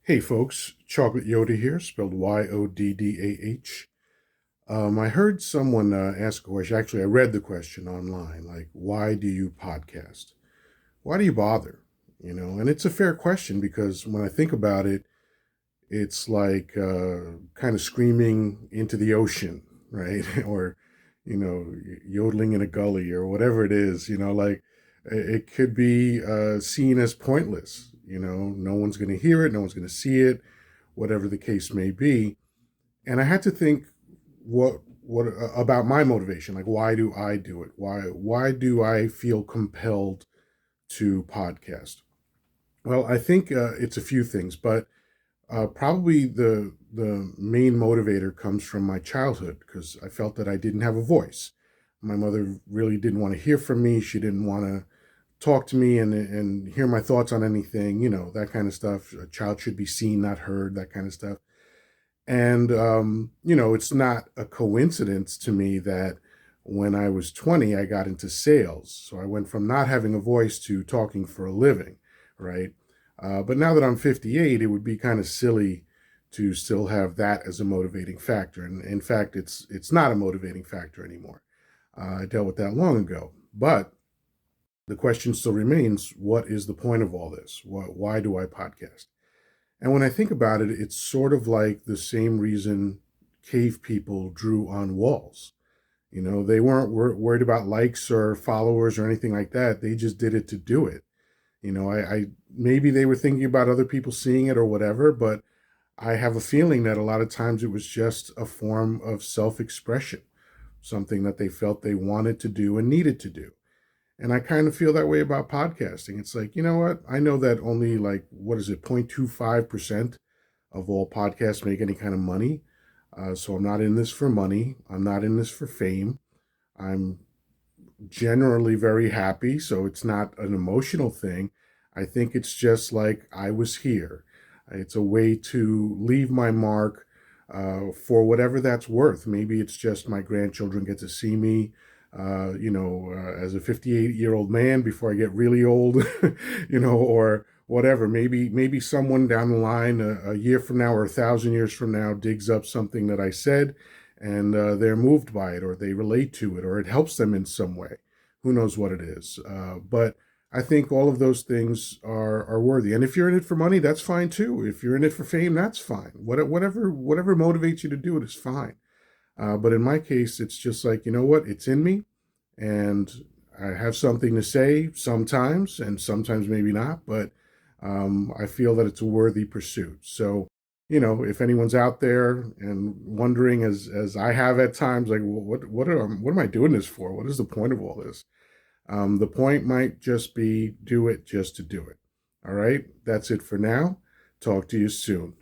Hey folks, Chocolate Yoddah here, spelled Yoddah. I heard someone ask a question. Actually, I read the question online, like, why do you podcast? Why do you bother? And it's a fair question because when I think about it, it's like kind of screaming into the ocean, right? Or, yodeling in a gully or whatever it is, like it could be seen as pointless. No one's going to hear it, no one's going to see it, whatever the case may be. And I had to think what about my motivation? Like, why do I do it? Why do I feel compelled to podcast? Well, I think it's a few things, but probably the main motivator comes from my childhood because I felt that I didn't have a voice. My mother really didn't want to hear from me. She didn't want to talk to me and hear my thoughts on anything, that kind of stuff. A child should be seen, not heard, that kind of stuff. And, it's not a coincidence to me that when I was 20, I got into sales. So I went from not having a voice to talking for a living, right? But now that I'm 58, it would be kind of silly to still have that as a motivating factor. And in fact, it's not a motivating factor anymore. I dealt with that long ago. But the question still remains, what is the point of all this? Why do I podcast? And when I think about it, it's sort of like the same reason cave people drew on walls. They weren't worried about likes or followers or anything like that. They just did it to do it. I maybe they were thinking about other people seeing it or whatever, but I have a feeling that a lot of times it was just a form of self-expression, something that they felt they wanted to do and needed to do. And I kind of feel that way about podcasting. It's like, you know what? I know that only like, what is it, 0.25% of all podcasts make any kind of money. So I'm not in this for money. I'm not in this for fame. I'm generally very happy. So it's not an emotional thing. I think it's just like I was here. It's a way to leave my mark for whatever that's worth. Maybe it's just my grandchildren get to see me as a 58-year-old man before I get really old, or whatever. Maybe someone down the line, a year from now or 1,000 years from now, digs up something that I said, and they're moved by it, or they relate to it, or it helps them in some way. Who knows what it is? But I think all of those things are worthy. And if you're in it for money, that's fine too. If you're in it for fame, that's fine. Whatever motivates you to do it is fine. But in my case, it's just like, you know what? It's in me, and I have something to say sometimes, and sometimes maybe not, but I feel that it's a worthy pursuit. So, if anyone's out there and wondering, as I have at times, like, what am I doing this for? What is the point of all this? The point might just be do it just to do it. All right, that's it for now. Talk to you soon.